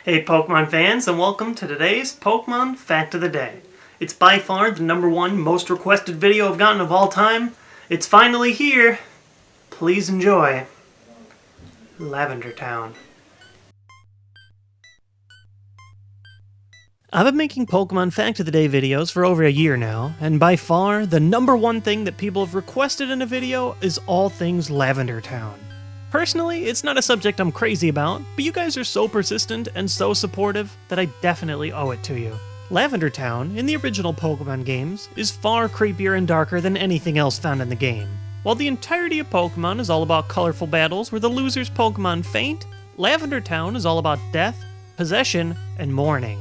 Hey Pokemon fans, and welcome to today's Pokemon Fact of the Day. It's by far the #1 most requested video I've gotten of all time. It's finally here. Please enjoy Lavender Town. I've been making Pokemon Fact of the Day videos for over a year now, and by far, the #1 thing that people have requested in a video is all things Lavender Town. Personally, it's not a subject I'm crazy about, but you guys are so persistent and so supportive that I definitely owe it to you. Lavender Town, in the original Pokemon games, is far creepier and darker than anything else found in the game. While the entirety of Pokemon is all about colorful battles where the loser's Pokemon faint, Lavender Town is all about death, possession, and mourning.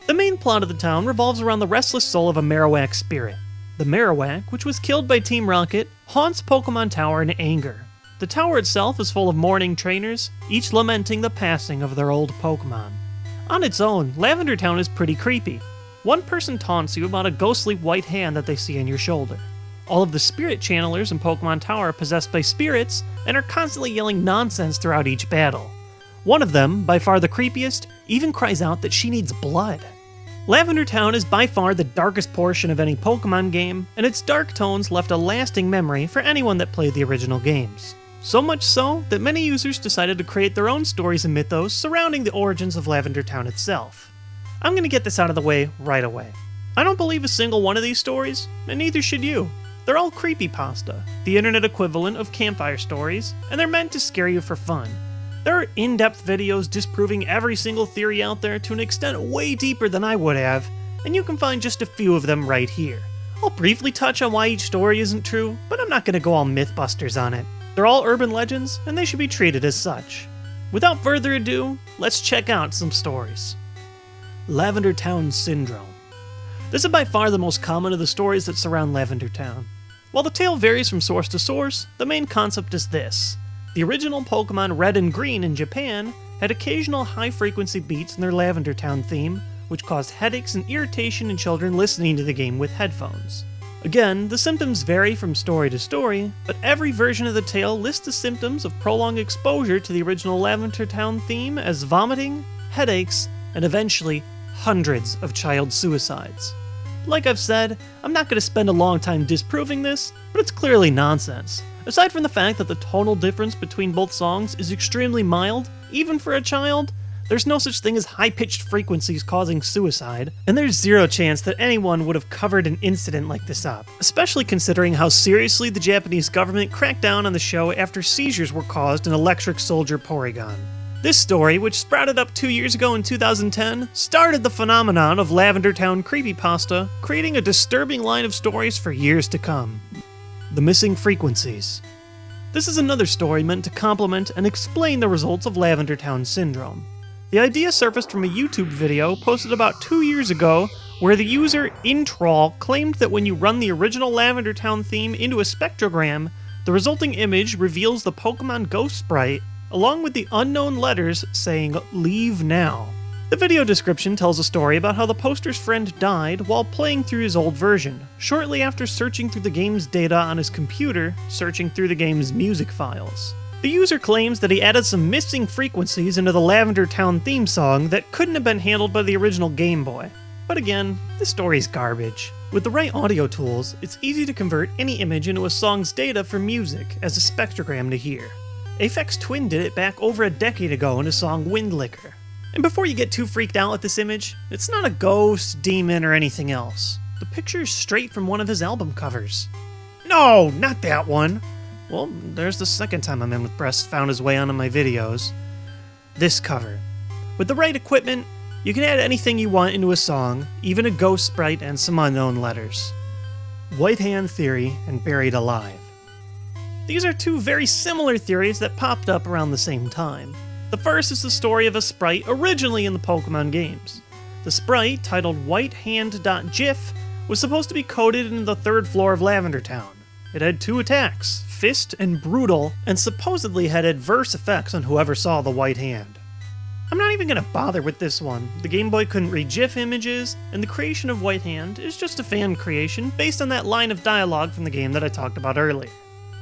The main plot of the town revolves around the restless soul of a Marowak spirit. The Marowak, which was killed by Team Rocket, haunts Pokemon Tower in anger. The tower itself is full of mourning trainers, each lamenting the passing of their old Pokemon. On its own, Lavender Town is pretty creepy. One person taunts you about a ghostly white hand that they see on your shoulder. All of the spirit channelers in Pokemon Tower are possessed by spirits and are constantly yelling nonsense throughout each battle. One of them, by far the creepiest, even cries out that she needs blood. Lavender Town is by far the darkest portion of any Pokemon game, and its dark tones left a lasting memory for anyone that played the original games. So much so that many users decided to create their own stories and mythos surrounding the origins of Lavender Town itself. I'm going to get this out of the way right away. I don't believe a single one of these stories, and neither should you. They're all creepypasta, the internet equivalent of campfire stories, and they're meant to scare you for fun. There are in-depth videos disproving every single theory out there to an extent way deeper than I would have, and you can find just a few of them right here. I'll briefly touch on why each story isn't true, but I'm not going to go all Mythbusters on it. They're all urban legends, and they should be treated as such. Without further ado, let's check out some stories. Lavendar Town Syndrome. This is by far the most common of the stories that surround Lavender Town. While the tale varies from source to source, the main concept is this. The original Pokemon Red and Green in Japan had occasional high-frequency beats in their Lavender Town theme, which caused headaches and irritation in children listening to the game with headphones. Again, the symptoms vary from story to story, but every version of the tale lists the symptoms of prolonged exposure to the original Lavender Town theme as vomiting, headaches, and eventually hundreds of child suicides. Like I've said, I'm not going to spend a long time disproving this, but it's clearly nonsense. Aside from the fact that the tonal difference between both songs is extremely mild, even for a child, there's no such thing as high-pitched frequencies causing suicide, and there's zero chance that anyone would have covered an incident like this up, especially considering how seriously the Japanese government cracked down on the show after seizures were caused in Electric Soldier Porygon. This story, which sprouted up 2 years ago in 2010, started the phenomenon of Lavender Town creepypasta, creating a disturbing line of stories for years to come. The missing frequencies. This is another story meant to complement and explain the results of Lavender Town Syndrome. The idea surfaced from a YouTube video posted about 2 years ago where the user Introll claimed that when you run the original Lavender Town theme into a spectrogram, the resulting image reveals the Pokemon Ghost sprite along with the unknown letters saying "Leave Now." The video description tells a story about how the poster's friend died while playing through his old version, shortly after searching through the game's data on his computer, searching through the game's music files. The user claims that he added some missing frequencies into the Lavender Town theme song that couldn't have been handled by the original Game Boy. But again, this story's garbage. With the right audio tools, it's easy to convert any image into a song's data for music as a spectrogram to hear. Aphex Twin did it back over a decade ago in his song Windlicker. And before you get too freaked out at this image, it's not a ghost, demon, or anything else. The picture is straight from one of his album covers. No, not that one! Well, there's the second time a man with breasts found his way onto my videos. This cover. With the right equipment, you can add anything you want into a song, even a ghost sprite and some unknown letters. White Hand Theory and Buried Alive. These are two very similar theories that popped up around the same time. The first is the story of a sprite originally in the Pokemon games. The sprite, titled Whitehand.gif, was supposed to be coded into the 3rd floor of Lavender Town. It had 2 attacks, Fist and Brutal, and supposedly had adverse effects on whoever saw the white hand. I'm not even going to bother with this one. The Game Boy couldn't read GIF images, and the creation of White Hand is just a fan creation based on that line of dialogue from the game that I talked about earlier.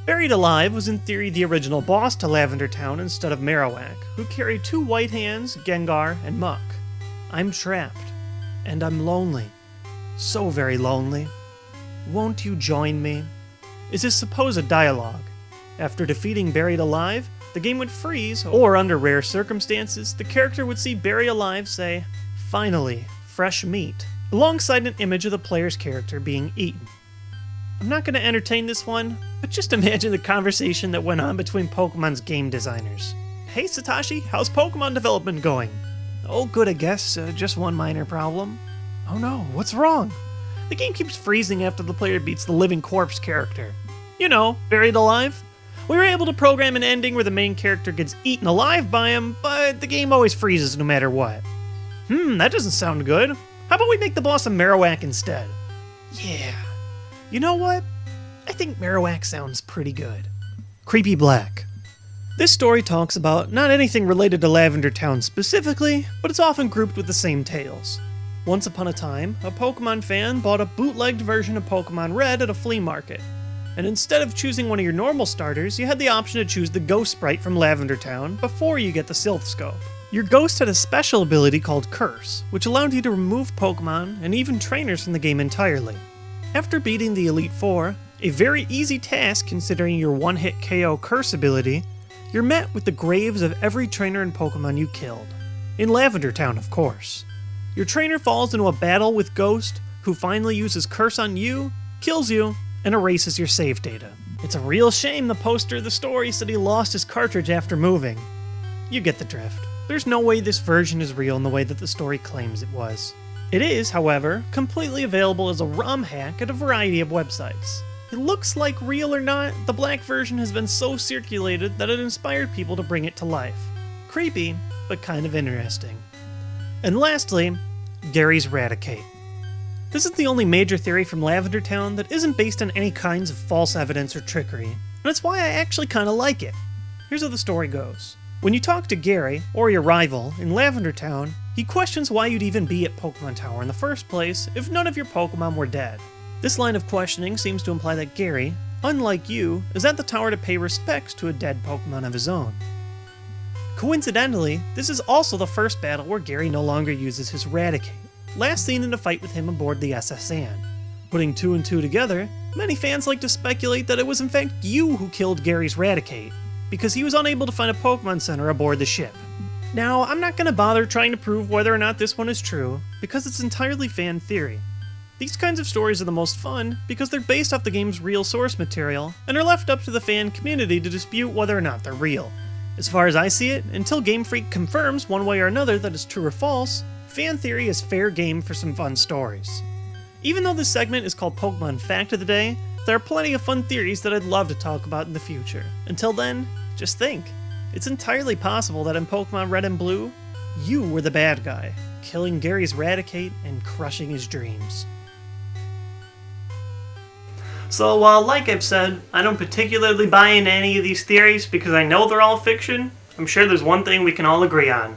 Buried Alive was in theory the original boss to Lavender Town instead of Marowak, who carried 2 white hands, Gengar, and Muck. I'm trapped, and I'm lonely. So very lonely. Won't you join me? Is his supposed dialogue. After defeating Buried Alive, the game would freeze, or under rare circumstances, the character would see Buried Alive say, "Finally, fresh meat," alongside an image of the player's character being eaten. I'm not going to entertain this one, but just imagine the conversation that went on between Pokemon's game designers. "Hey Satoshi, how's Pokemon development going?" "Oh good, I guess, just one minor problem." "Oh no, what's wrong?" "The game keeps freezing after the player beats the living corpse character." You know, Buried Alive. We were able to program an ending where the main character gets eaten alive by him, but the game always freezes no matter what. That doesn't sound good. How about we make the boss a Marowak instead? Yeah. You know what? I think Marowak sounds pretty good. Creepy Black. This story talks about not anything related to Lavender Town specifically, but it's often grouped with the same tales. Once upon a time, a Pokemon fan bought a bootlegged version of Pokemon Red at a flea market. And instead of choosing one of your normal starters, you had the option to choose the Ghost Sprite from Lavender Town before you get the Silph Scope. Your Ghost had a special ability called Curse, which allowed you to remove Pokemon and even trainers from the game entirely. After beating the Elite Four, a very easy task considering your one-hit KO Curse ability, you're met with the graves of every trainer and Pokemon you killed. In Lavender Town, of course. Your trainer falls into a battle with Ghost, who finally uses Curse on you, kills you, and erases your save data. It's a real shame the poster of the story said he lost his cartridge after moving. You get the drift. There's no way this version is real in the way that the story claims it was. It is, however, completely available as a ROM hack at a variety of websites. It looks like real or not, the black version has been so circulated that it inspired people to bring it to life. Creepy, but kind of interesting. And lastly, Gary's Raticate. This is the only major theory from Lavender Town that isn't based on any kinds of false evidence or trickery, and that's why I actually kinda like it. Here's how the story goes. When you talk to Gary, or your rival, in Lavender Town, he questions why you'd even be at Pokemon Tower in the first place if none of your Pokemon were dead. This line of questioning seems to imply that Gary, unlike you, is at the tower to pay respects to a dead Pokemon of his own. Coincidentally, this is also the first battle where Gary no longer uses his Raticate, last seen in a fight with him aboard the SS Anne. Putting 2 and 2 together, many fans like to speculate that it was in fact you who killed Gary's Raticate, because he was unable to find a Pokemon Center aboard the ship. Now, I'm not going to bother trying to prove whether or not this one is true, because it's entirely fan theory. These kinds of stories are the most fun because they're based off the game's real source material, and are left up to the fan community to dispute whether or not they're real. As far as I see it, until Game Freak confirms one way or another that it's true or false, fan theory is fair game for some fun stories. Even though this segment is called Pokemon Fact of the Day, there are plenty of fun theories that I'd love to talk about in the future. Until then, just think. It's entirely possible that in Pokemon Red and Blue, you were the bad guy, killing Gary's Raticate and crushing his dreams. So, like I've said, I don't particularly buy into any of these theories because I know they're all fiction. I'm sure there's one thing we can all agree on.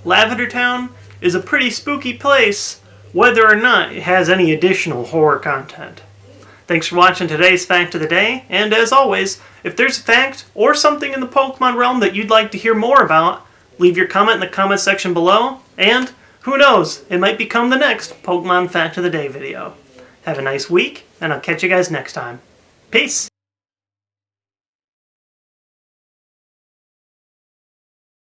Lavender Town is a pretty spooky place, whether or not it has any additional horror content. Thanks for watching today's Fact of the Day, and as always, if there's a fact or something in the Pokemon realm that you'd like to hear more about, leave your comment in the comment section below, and who knows, it might become the next Pokemon Fact of the Day video. Have a nice week, and I'll catch you guys next time. Peace!